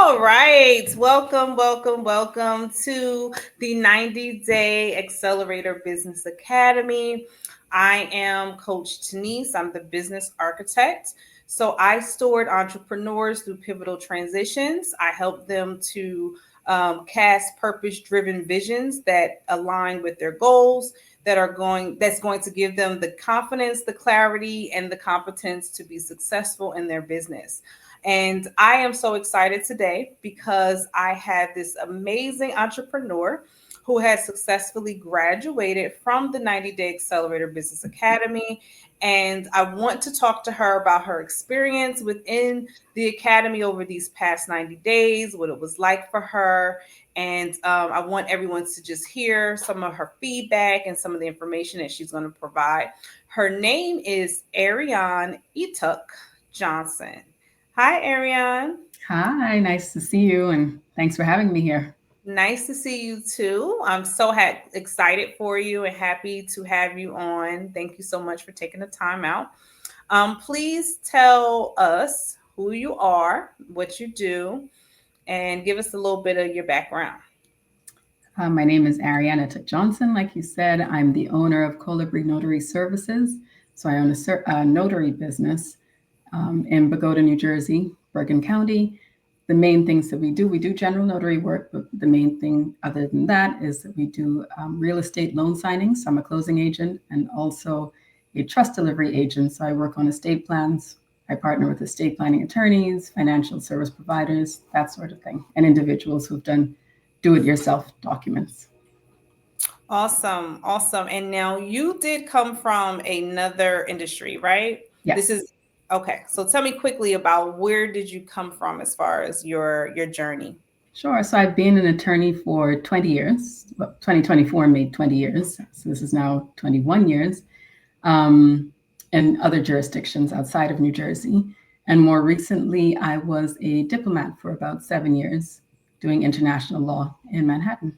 All right. Welcome to the 90-Day Accelerator Business Academy. I am Coach Denise. I'm the business architect. So I stored entrepreneurs through pivotal transitions. I help them to cast purpose-driven visions that align with their goals that's going to give them the confidence, the clarity, and the competence to be successful in their business. And I am so excited today because I have this amazing entrepreneur who has successfully graduated from the 90 Day Accelerator Business Academy. And I want to talk to her about her experience within the academy over these past 90 days, what it was like for her. And I want everyone to just hear some of her feedback and some of the information that she's going to provide. Her name is Ariane Etuk Johnson. Hi, Ariane. Hi, nice to see you, and thanks for having me here. Nice to see you too. I'm so excited for you and happy to have you on. Thank you so much for taking the time out. Please tell us who you are, what you do, and give us a little bit of your background. My name is Ariana Johnson. Like you said, I'm the owner of Colibri Notary Services. So I own a notary business in Bogota, New Jersey, Bergen County. The main things that we do general notary work, but the main thing other than that is that we do real estate loan signings. So I'm a closing agent and also a trust delivery agent. So I work on estate plans. I partner with estate planning attorneys, financial service providers, that sort of thing, and individuals who've done do-it-yourself documents. Awesome. And now you did come from another industry, right? This Yes. is okay. So tell me quickly about where did you come from as far as your journey? Sure. So I've been an attorney for 20 years. Well, 2024 made 20 years. So this is now 21 years um, in other jurisdictions outside of New Jersey. And more recently, I was a diplomat for about 7 years doing international law in Manhattan.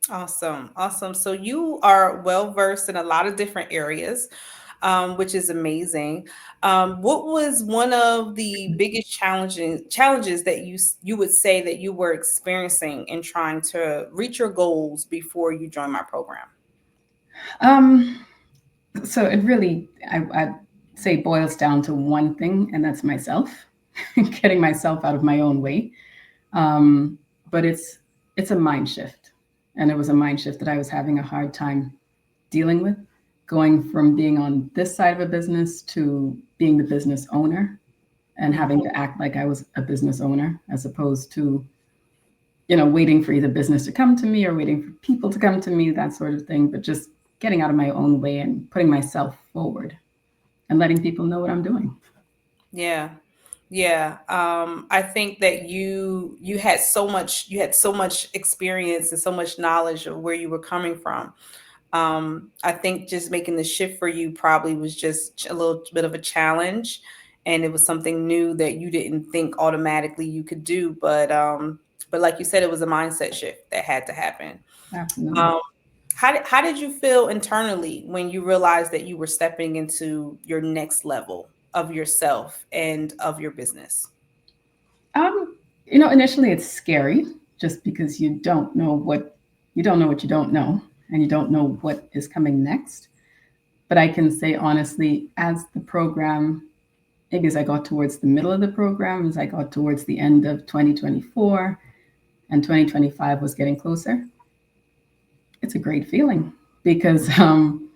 Awesome. So you are well versed in a lot of different areas, which is amazing. What was one of the biggest challenges that you would say that you were experiencing in trying to reach your goals before you joined my program? Um, so it really, I'd say, boils down to one thing, and that's myself, getting myself out of my own way. Um, but it's a mind shift, and it was a mind shift that I was having a hard time dealing with, going from being on this side of a business to being the business owner and having to act like I was a business owner as opposed to waiting for either business to come to me or waiting for people to come to me, that sort of thing, but just getting out of my own way and putting myself forward and letting people know what I'm doing. Yeah. Yeah. I think that you had so much experience and so much knowledge of where you were coming from. I think just making the shift for you probably was just a little bit of a challenge, and it was something new that you didn't think automatically you could do. But like you said, it was a mindset shift that had to happen. Absolutely. Um, how did you feel internally when you realized that you were stepping into your next level of yourself and of your business? Um, Initially it's scary just because you don't know what you don't know, and you don't know what is coming next. But I can say honestly, as the program, maybe as I got towards the middle of the program, as I got towards the end of 2024 and 2025 was getting closer, it's a great feeling because you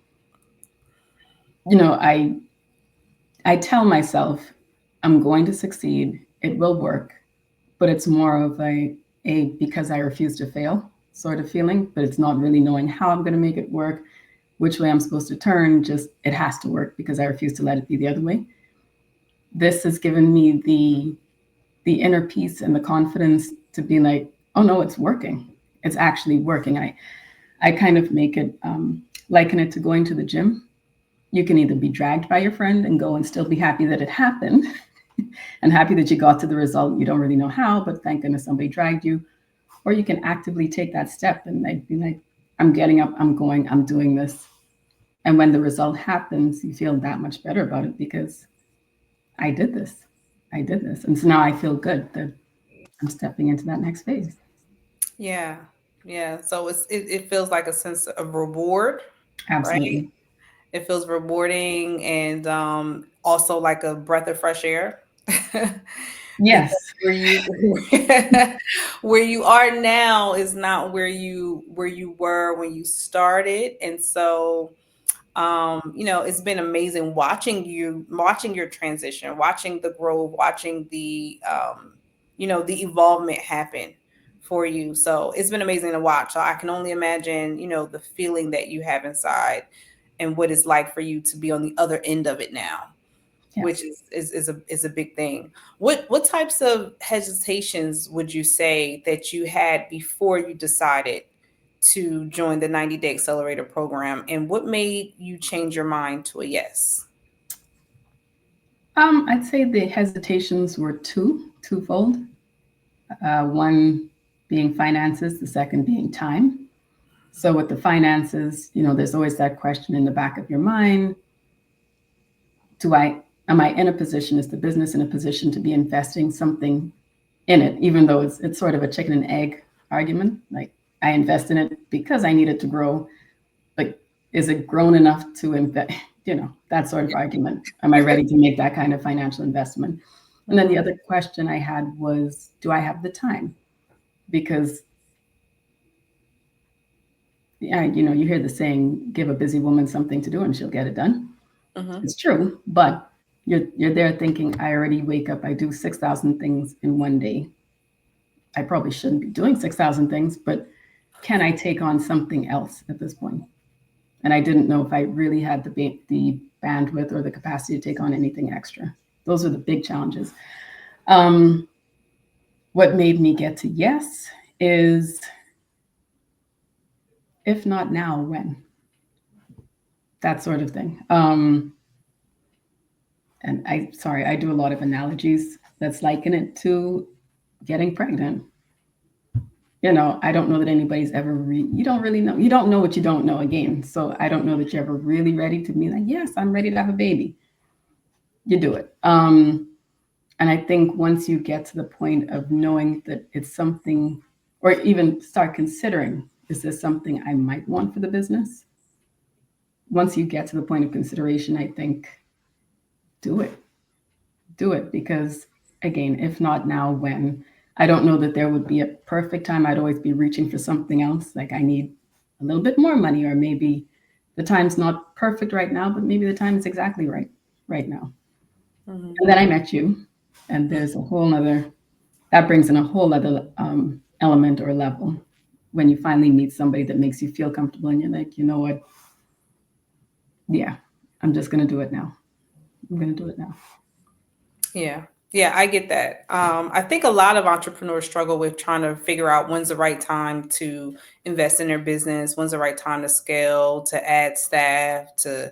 know, I I tell myself I'm going to succeed, it will work, but it's more of a because I refuse to fail sort of feeling, but it's not really knowing how I'm going to make it work, which way I'm supposed to turn, just it has to work because I refuse to let it be the other way. This has given me the inner peace and the confidence to be like, oh no, it's working. It's actually working. I kind of make it liken it to going to the gym. You can either be dragged by your friend and go and still be happy that it happened and happy that you got to the result. You don't really know how, but thank goodness somebody dragged you. Or you can actively take that step and like be like, I'm getting up, I'm going, I'm doing this. And when the result happens, you feel that much better about it because I did this. I did this. And so now I feel good that I'm stepping into that next phase. Yeah. Yeah. So it feels like a sense of reward, right? Absolutely. It feels rewarding and also like a breath of fresh air. Because Yes. where you where you are now is not where you were when you started. And so it's been amazing watching your transition, watching the growth, watching the evolvement happen for you. So it's been amazing to watch. So I can only imagine, the feeling that you have inside and what it's like for you to be on the other end of it now, which Yes. is a big thing. What types of hesitations would you say that you had before you decided to join the 90-day accelerator program, and what made you change your mind to a yes? I'd say the hesitations were twofold. One being finances, the second being time. So with the finances, there's always that question in the back of your mind: Do I am I in a position? Is the business in a position to be investing something in it? Even though it's sort of a chicken and egg argument. Like, I invest in it because I need it to grow. Like, is it grown enough to invest? That sort of argument. Am I ready to make that kind of financial investment? And then the Mhm. other question I had was, do I have the time? Because, yeah, you hear the saying, give a busy woman something to do and she'll get it done. Mhm. It's true, but you're there thinking, I already wake up, I do 6,000 things in one day. I probably shouldn't be doing 6,000 things, but can I take on something else at this point? And I didn't know if I really had the bandwidth or the capacity to take on anything extra. Those are the big challenges. Um, what made me get to yes is, if not now, when? That sort of thing. And sorry, I do a lot of analogies. Let's liken it to getting pregnant. I don't know that anybody's ever, you don't really know. You don't know what you don't know again. So I don't know that you're ever really ready to be like, yes, I'm ready to have a baby. You do it. And I think once you get to the point of knowing that it's something, or even start considering, is this something I might want for the business? Once you get to the point of consideration, I think do it. Do it, because, again, if not now, when? I don't know that there would be a perfect time. I'd always be reaching for something else. Like, I need a little bit more money, or maybe the time's not perfect right now, but maybe the time is exactly right now. Mhm. And then I met you, and there's a whole nother, that brings in a whole other element or level, when you finally meet somebody that makes you feel comfortable and you're like, you know what? Yeah, I'm just going to do it now. I'm going to do it now. Yeah. Yeah, I get that. I think a lot of entrepreneurs struggle with trying to figure out when's the right time to invest in their business, when's the right time to scale, to add staff, to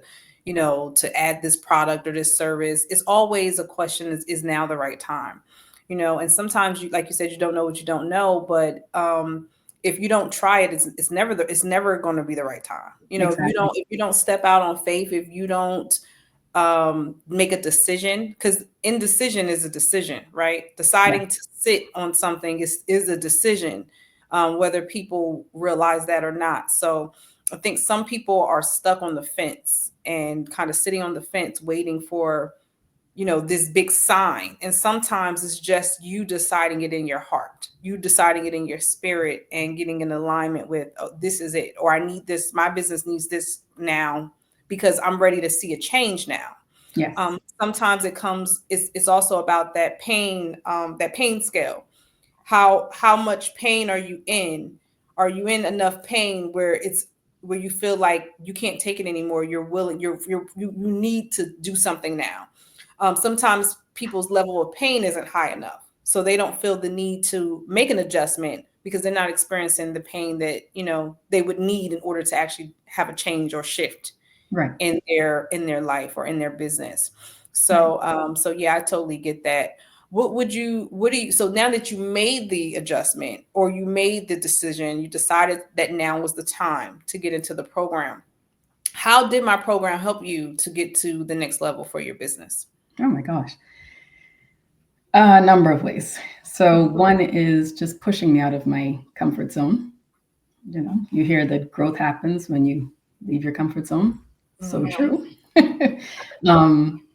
add this product or this service. It's always a question: is now the right time? And sometimes, like you said, you don't know what you don't know, but if you don't try it, it's never going to be the right time. If you Exactly. don't step out on faith, if you don't make a decision, because indecision is a decision, right? Right. Deciding to sit on something is a decision, whether people realize that or not. So I think some people are stuck on the fence and kind of sitting on the fence waiting for this big sign, and sometimes it's just you deciding it in your heart, you deciding it in your spirit, and getting in alignment with, oh, this is it, or I need this, my business needs this now because I'm ready to see a change now. Yes. Sometimes it's also about that pain scale. How much pain are you in? Are you in enough pain where you feel like you can't take it anymore, you're willing, you need to do something now? Sometimes people's level of pain isn't high enough, so they don't feel the need to make an adjustment because they're not experiencing the pain that they would need in order to actually have a change or shift Right. in their life or in their business. Right. So yeah, I totally get that. What do you so now that you made the adjustment or you made the decision, you decided that now was the time to get into the program, how did my program help you to get to the next level for your business? Oh my gosh. A number of ways. So Mhm. one is just pushing me out of my comfort zone. You know, you hear that growth happens when you leave your comfort zone. So Mhm. true. um,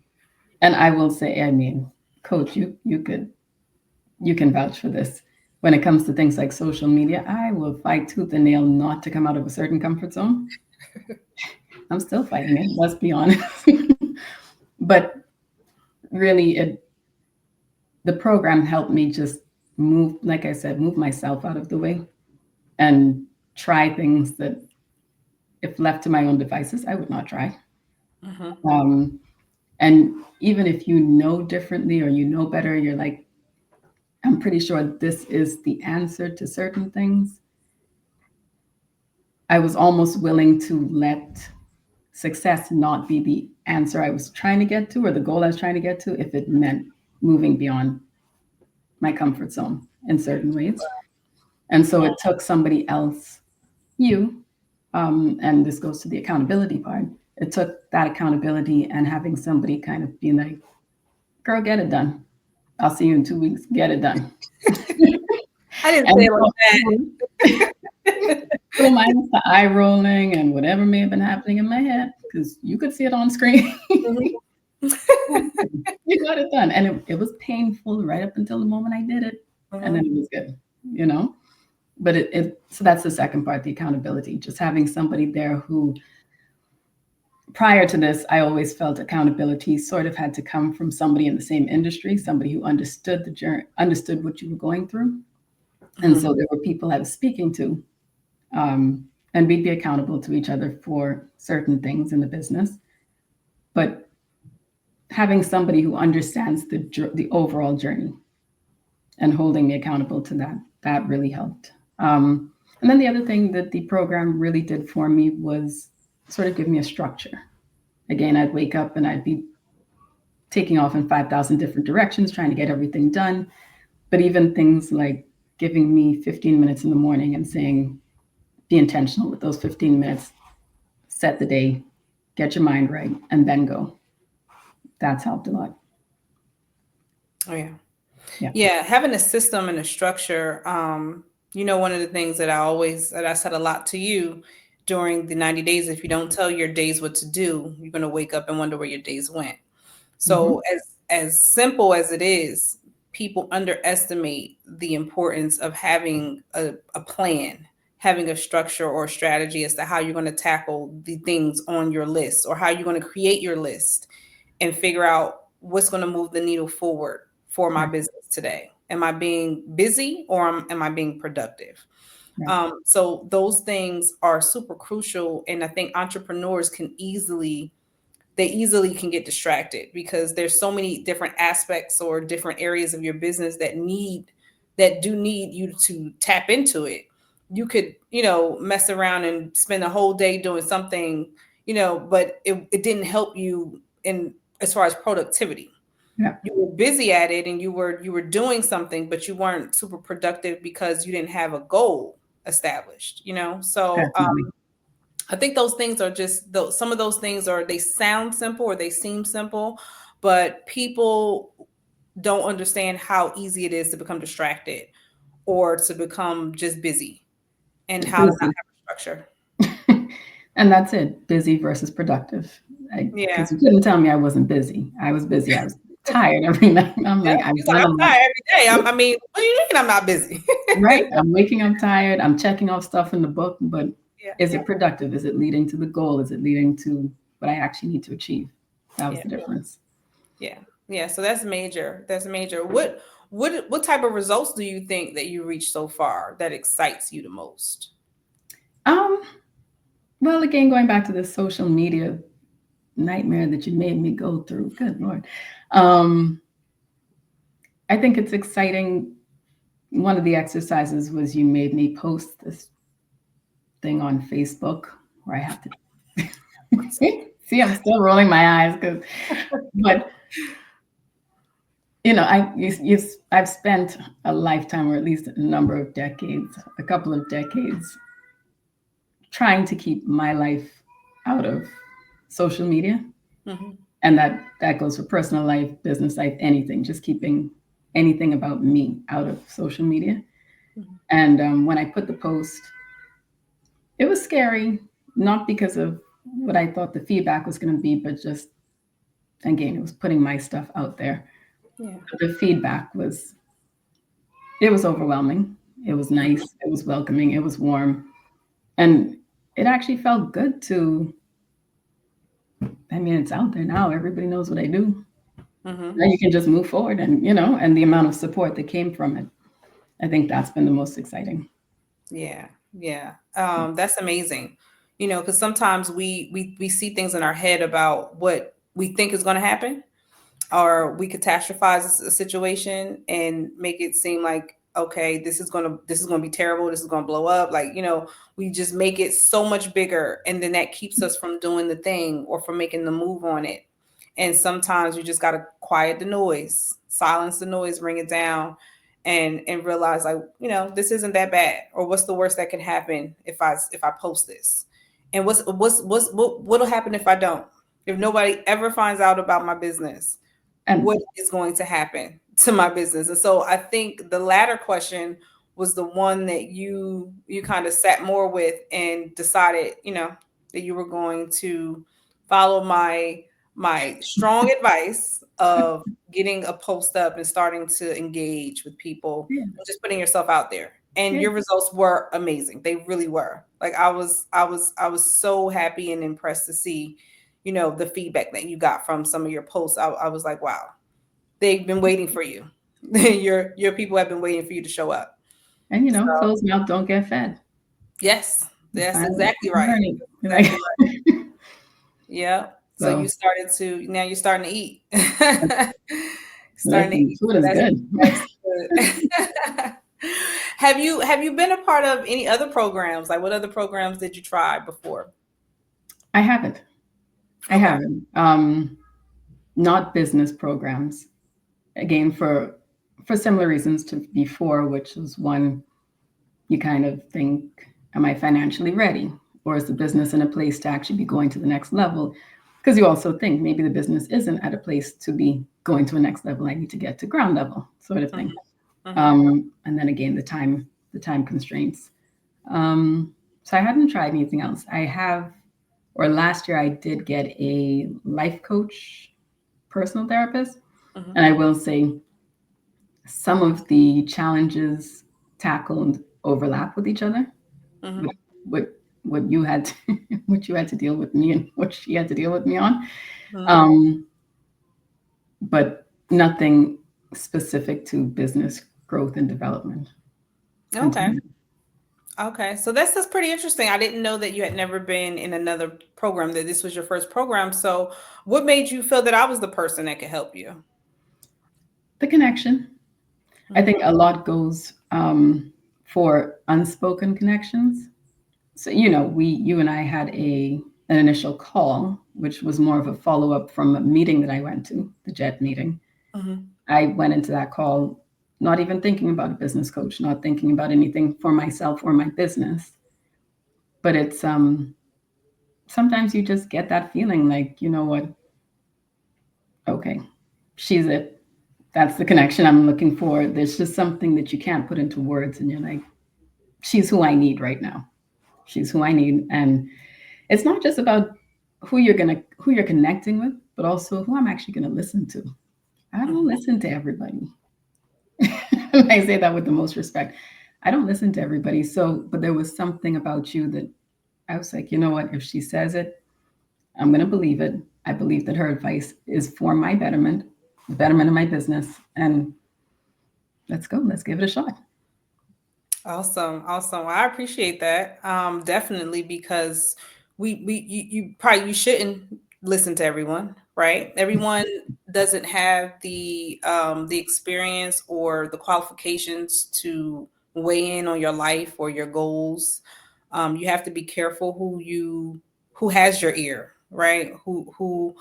and I will say, I mean, Coach, you can vouch for this. When it comes to things like social media, I will fight tooth and nail not to come out of a certain comfort zone. I'm still fighting it. Let's be honest. But really, the program helped me just move, like I said, move myself out of the way and try things that, if left to my own devices, I would not try. Mhm. Um, and even if you know differently or you know better, you're like, I'm pretty sure this is the answer to certain things. I was almost willing to let success not be the answer I was trying to get to or the goal I was trying to get to if it meant moving beyond my comfort zone in certain ways. And so it took somebody else, you, and this goes to the accountability part. It took that accountability and having somebody kind of be like, girl, get it done. I'll see you in 2 weeks. Get it done. I didn't say And it so, like so minus the eye rolling and whatever may have been happening in my head, because you could see it on screen. that. You got it done. And it was painful right up until the moment I did it. And then Mhm. it was good, you know? But so that's the second part, the accountability, just having somebody there who, prior to this, I always felt accountability sort of had to come from somebody in the same industry, somebody who understood the journey, understood what you were going through. And Mhm. so there were people I was speaking to, um, and we'd be accountable to each other for certain things in the business. But having somebody who understands the overall journey and holding me accountable to that, that really helped. And then the other thing that the program really did for me was sort of give me a structure. Again, I'd wake up and I'd be taking off in 5,000 different directions, trying to get everything done. But even things like giving me 15 minutes in the morning and saying, be intentional with those 15 minutes, set the day, get your mind right, and then go. That's helped a lot. Oh yeah. Yeah. Yeah, having a system and a structure. One of the things that I said a lot to you during the 90 days, if you don't tell your days what to do, you're gonna wake up and wonder where your days went. Mm-hmm. So as simple as it is, people underestimate the importance of having a plan, having a structure or a strategy as to how you're going to tackle the things on your list or how you're going to create your list and figure out what's going to move the needle forward for my Right. business today. Am I being busy or am I being productive? Right. So those things are super crucial, and I think entrepreneurs easily can get distracted because there's so many different aspects or different areas of your business that do need you to tap into it. You could, mess around and spend a whole day doing something, but it didn't help you in as far as productivity. Yeah. You were busy at it and you were doing something, but you weren't super productive because you didn't have a goal established. So Definitely. I think those things are just those. Some of those things they sound simple or they seem simple, but people don't understand how easy it is to become distracted or to become just busy and how to not Busy. have a structure. And that's it, busy versus productive. Yeah. Because you couldn't tell me I wasn't busy. I was busy. I was tired every night. I'm Yeah. like, I've He's like, done a I'm lot. tired every day. I mean, what do you mean I'm not busy? Right? I'm waking up tired. I'm checking off stuff in the book, but Yeah. is it productive? Is it leading to the goal? Is it leading to what I actually need to achieve? That was Yeah. the difference. Yeah. Yeah. So that's major. That's major. What type of results do you think that you reached so far that excites you the most? Um, well, again, going back to the social media nightmare that you made me go through. Good Lord. Um, I think it's exciting. One of the exercises was you made me post this thing on Facebook where I have to see. I'm still rolling my eyes because, but I've spent a lifetime, or at least a number of decades, a couple of decades, trying to keep my life out of social media, Hmm. and that goes for personal life, business life, anything. Just keeping anything about me out of social media. Mhm. And when I put the post, it was scary, not because of what I thought the feedback was going to be, but just, again, it was putting my stuff out there. Yeah. But the feedback was, it was overwhelming. It was nice. It was welcoming. It was warm. And it actually felt good to, I mean, it's out there now. Everybody knows what I do. Mm-hmm. Now you can just move forward and, and the amount of support that came from it. I think that's been the most exciting. Yeah, yeah. That's amazing. Because sometimes we see things in our head about what we think is going to happen, or we catastrophize a situation and make it seem like, okay, this is gonna be terrible. This is gonna blow up. Like, we just make it so much bigger, and then that keeps us from doing the thing or from making the move on it. And sometimes you just gotta quiet the noise, silence the noise, bring it down, and realize, like, this isn't that bad, or what's the worst that can happen if I post this, and what'll happen if I don't, if nobody ever finds out about my business, And what is going to happen to my business? And so I think the latter question was the one that you kind of sat more with and decided, that you were going to follow my strong advice of getting a post up and starting to engage with people yeah, and just putting yourself out there. And yeah. your results were amazing. They really were. Like, I was so happy and impressed to see, the feedback that you got from some of your posts. I was like, wow, they've been waiting for you. Your people have been waiting for you to show up. And So closed mouth don't get fed. yes, that's Silent exactly right. learning. Like, Exactly right. Yeah. So so now you're starting to eat. Starting to listen, eat. food is That's good. that's good. Have you been a part of any other programs? Like, what other programs did you try before? I haven't. I Okay. haven't. Not business programs. Again, for similar reasons to before, which was one, you kind of think, am I financially ready? Or is the business in a place to actually be going to the next level? Because you also think maybe the business isn't at a place to be going to a next level. I need to get to ground level, sort of thing. Hmm. Hmm. And then again, the time constraints. Um, so I hadn't tried anything else. I have, or last year I did get a life coach, personal therapist, Hmm. and I will say some of the challenges tackled overlap with each other. Hmm. With what what you had to, what you had to deal with me and what she had to deal with me on, Hmm. um, but nothing specific to business growth and development until Okay. Okay, so that's pretty interesting. I didn't know that you had never been in another program, that this was your first program. So, what made you feel that I was the person that could help you? the connection. I Hmm. think a lot goes for unspoken connections. So you and I had an initial call, which was more of a follow up from a meeting that I went to, the JET meeting. Hmm. I went into that call not even thinking about a business coach, not thinking about anything for myself or my business. But it's sometimes you just get that feeling like, you know what, okay, she's it. That's the connection I'm looking for. There's just something that you can't put into words, and you're like, she's who I need right now. She's who I need. And it's not just about who you're connecting with, but also who I'm actually gonna listen to. I don't Hmm. listen to everybody. I say that with the most respect. I don't listen to everybody. So, but there was something about you that I was like, you know what? If she says it, I'm going to believe it. I believe that her advice is for my betterment, the betterment of my business. And let's go. Let's give it a shot. Awesome, awesome. Well, I appreciate that. Definitely, because you probably, you shouldn't listen to everyone, right? Everyone doesn't have the experience or the qualifications to weigh in on your life or your goals. You have to be careful who has your ear, right? Who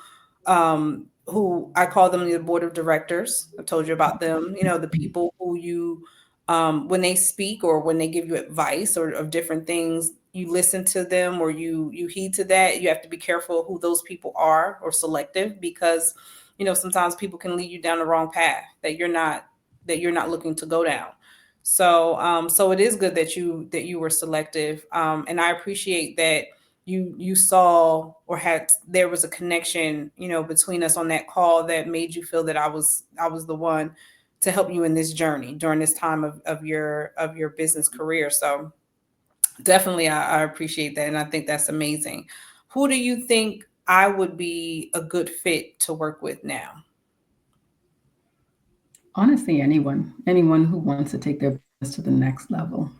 I call them the board of directors. I told you about them. The people who you, when they speak or when they give you advice or of different things, you listen to them, or you heed to that. You have to be careful who those people are, or selective, because sometimes people can lead you down the wrong path that you're not that you're not looking to go down. So so it is good that you were selective, and I appreciate that you saw or had there was a connection, you know, between us on that call that made you feel that I was the one to help you in this journey during this time of your business career. So definitely I appreciate that, and I think that's amazing. Who do you think I would be a good fit to work with now? Honestly, anyone who wants to take their business to the next level.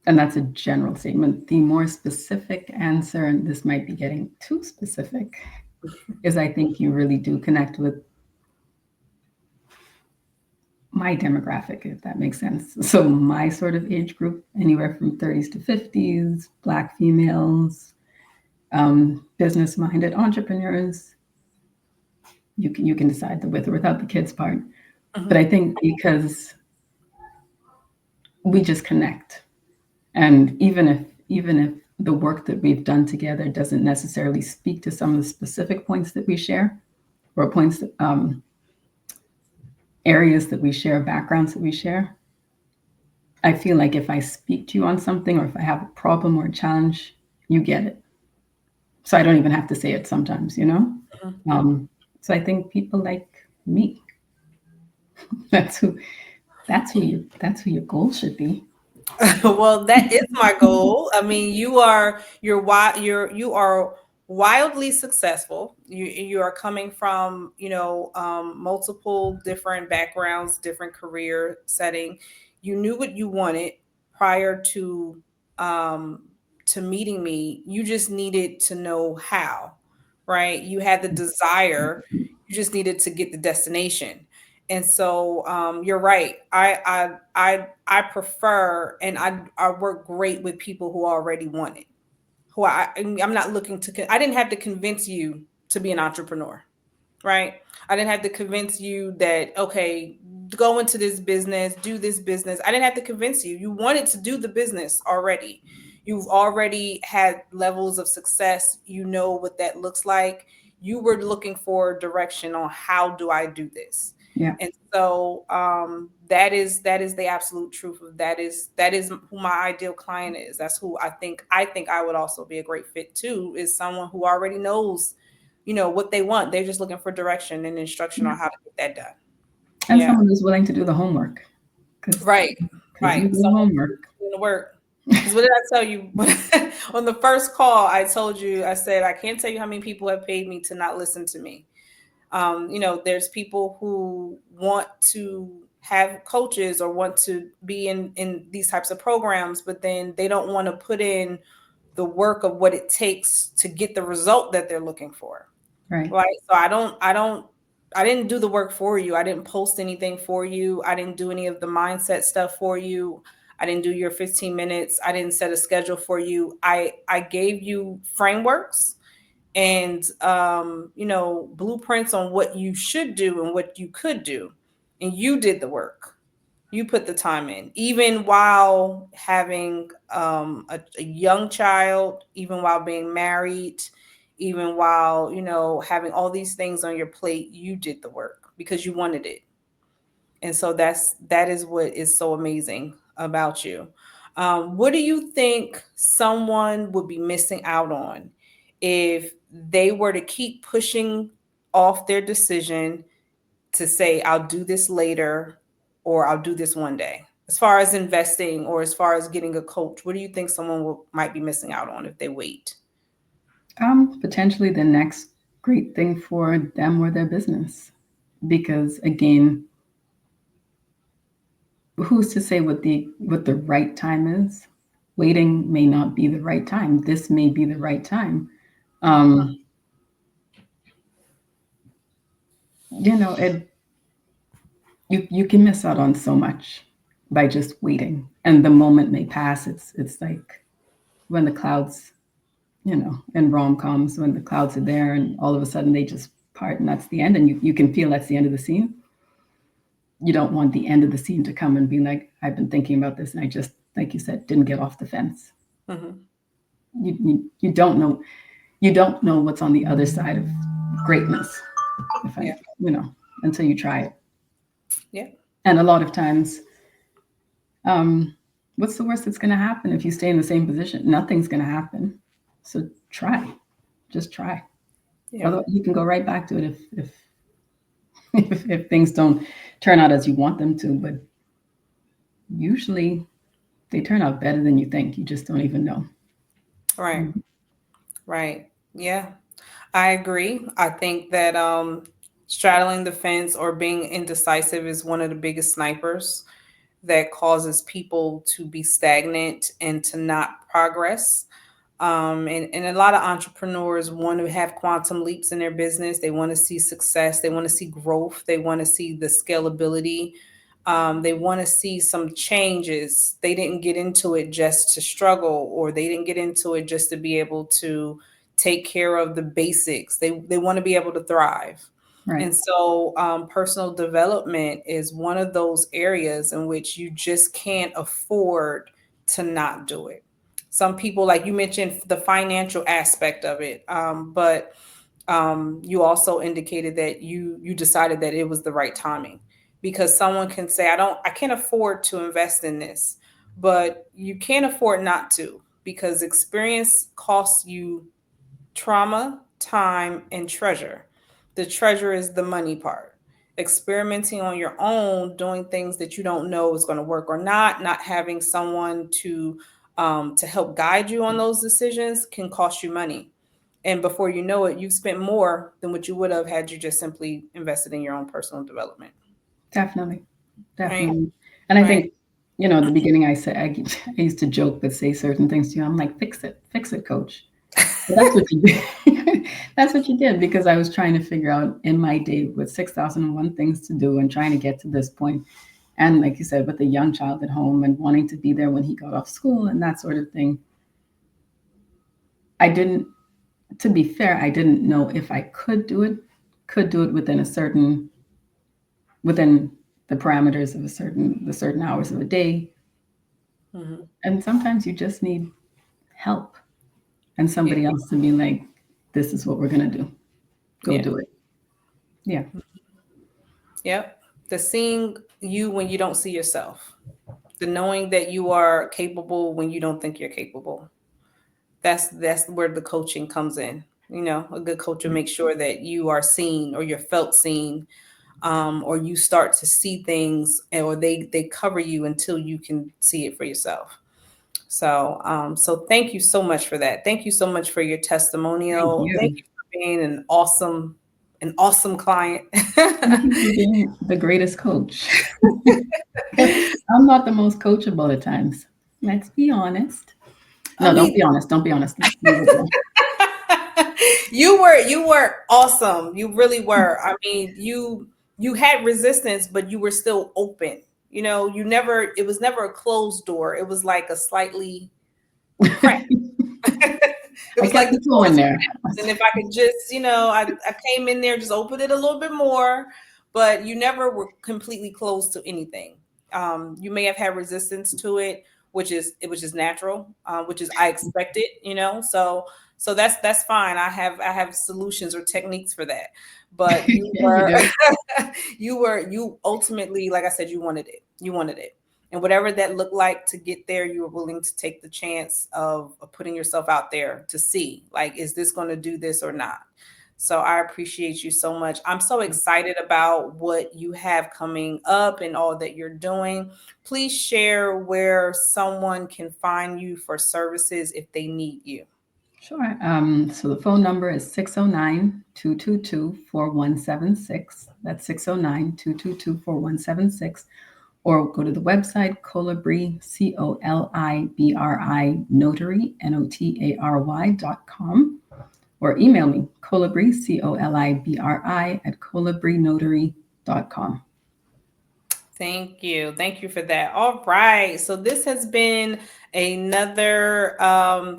And that's a general statement. The more specific answer, and this might be getting too specific, is I think you really do connect with my demographic, if that makes sense. So my sort of age group, anywhere from 30s to 50s, Black females, business-minded entrepreneurs. You can decide the with or without the kids part. But Hmm. I think because we just connect, and even if the work that we've done together doesn't necessarily speak to some of the specific points that we share, or points areas that we share, backgrounds that we share, I feel like if I speak to you on something or if I have a problem or a challenge, you get it. So I don't even have to say it sometimes, you know? Um, so I think people like me, that's who that's who your goal should be. Well, that is my goal. I mean, you are wildly successful. You are coming from, you know, multiple different backgrounds, different career setting. You knew what you wanted prior um to meeting me. You just needed to know how, right? You had the desire. You just needed to get the destination. And so you're right. I prefer, and I work great with people who already want it. I'm not looking to. I didn't have to convince you to be an entrepreneur, right? I didn't have to convince you that, okay, go into this business, do this business. I didn't have to convince you. You wanted to do the business already. You've already had levels of success. You know what that looks like. You were looking for direction on how do I do this. Yeah. And so that is the absolute truth of that is who my ideal client is. That's who I think I would also be a great fit to, is someone who already knows, you know, what they want. They're just looking for direction and instruction Yeah. on how to get that done. And Yeah. someone who's willing to do the homework, because Right. you Right. do the Someone homework. doing the work. Because what did I tell you on the first call? I told you, I said, I can't tell you how many people have paid me to not listen to me. You know, there's people who want to have coaches or want to be in these types of programs, but then they don't want to put in the work of what it takes to get the result that they're looking for. Right. Right. So I didn't do the work for you. I didn't post anything for you. I didn't do any of the mindset stuff for you. I didn't do your 15 minutes. I didn't set a schedule for you. I gave you frameworks and you know, blueprints on what you should do and what you could do. And you did the work. You put the time in, even while having a young child, even while being married, even while, you know, having all these things on your plate. You did the work because you wanted it. And so that is what is so amazing about you. What do you think someone would be missing out on if they were to keep pushing off their decision to say, I'll do this later or I'll do this one day? As far as investing or as far as getting a coach, what do you think someone might be missing out on if they wait? Potentially the next great thing for them or their business, because again, who's to say what the right time is? Waiting may not be the right time. This may be the right time. Um, it you can miss out on so much by just waiting, and the moment may pass. It's like when the clouds, in rom-coms, when the clouds are there and all of a sudden they just part and that's the end, and you can feel that's the end of the scene. You don't want the end of the scene to come and be like, I've been thinking about this and I just, like you said, didn't get off the fence. Mm-hmm. You don't know, what's on the other side of greatness, if Yeah. I, until you try it. Yeah. And a lot of times, um, what's the worst that's going to happen if you stay in the same position? Nothing's going to happen. So try, just try. Yeah. Although you can go right back to it if things don't turn out as you want them to. But usually they turn out better than you think. You just don't even know. Right. Mm. Right. Yeah. I agree. I think that straddling the fence or being indecisive is one of the biggest snipers that causes people to be stagnant and to not progress. And a lot of entrepreneurs want to have quantum leaps in their business. They want to see success. They want to see growth. They want to see the scalability. They want to see some changes. They didn't get into it just to struggle, or they didn't get into it just to be able to take care of the basics. They want to be able to thrive. Right. And so, personal development is one of those areas in which you just can't afford to not do it. Some people, like you mentioned, the financial aspect of it, but you also indicated that you decided that it was the right timing, because someone can say, I can't afford to invest in this, but you can't afford not to, because experience costs you trauma, time, and treasure. The treasure is the money part. Experimenting on your own, doing things that you don't know is going to work or not having someone to help guide you on those decisions can cost you money. And before you know it, you've spent more than what you would have had you just simply invested in your own personal development. Definitely. Right. Definitely. And I Right. think, at the beginning, I said, I used to joke, but say certain things to you. I'm like, fix it, coach. But that's what you did. That's what you did, because I was trying to figure out in my day with 6,001 things to do and trying to get to this point. And like you said, with a young child at home and wanting to be there when he got off school and that sort of thing, I didn't, to be fair, I didn't know if I could do it within the parameters of the certain hours of a day. Hmm. And sometimes you just need help and Yeah. somebody else to be like, this is what we're going to do. Go Yeah. do it. Yeah, Yep. The seeing you when you don't see yourself, the knowing that you are capable when you don't think you're capable. That's where the coaching comes in. You know, a good coach will make sure that you are seen, or you're felt seen, or you start to see things, or they cover you until you can see it for yourself. So, so thank you so much for that. Thank you so much for your thank testimonial. Thank you. you for being an awesome client. Thank you for being the greatest coach. I'm not the most coachable at times. Let's be honest. I No, don't mean, be honest. Don't be honest. Leave it alone. you were awesome. You really were. I mean, you had resistance, but you were still open. You know, you never it was never a closed door. It was like a slightly cracked. It I was kept like the the toe door in is there. cracked. And if I could just, I came in there, just opened it a little bit more, but you never were completely closed to anything. You may have had resistance to it, which is natural, which is I expected, so that's fine. I have solutions or techniques for that. But you Yeah, you were do. you ultimately, like I said, you wanted it. You wanted it. And whatever that looked like to get there, you were willing to take the chance of putting yourself out there to see, like, is this going to do this or not? So I appreciate you so much. I'm so excited about what you have coming up and all that you're doing. Please share where someone can find you for services if they need you. Sure. So the phone number is 609-222-4176. That's 609-222-4176. Or go to the website Colibri, Colibri, Notary.com, or email me, Colibri, Colibri, at colibrinotary.com. Thank you. Thank you for that. All right. So this has been another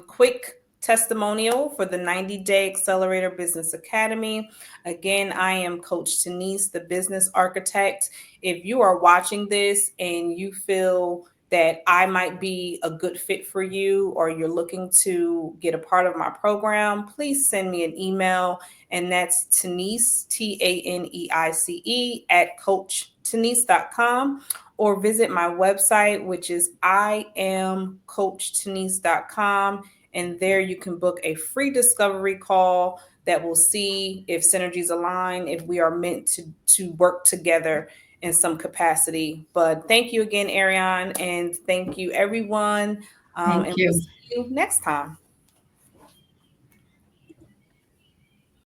quick testimonial for the 90-day Accelerator Business Academy. Again, I am Coach Denise, the business architect. If you are watching this and you feel that I might be a good fit for you, or you're looking to get a part of my program, please send me an email, and that's Taneice, Taneice, at Coach coachtenise.com, or visit my website, which is iamcoachtenise.com. And there you can book a free discovery call that will see if synergies align, if we are meant to work together in some capacity. But thank you again, Ariane, and thank you, everyone. Thank And we'll you. see you next time.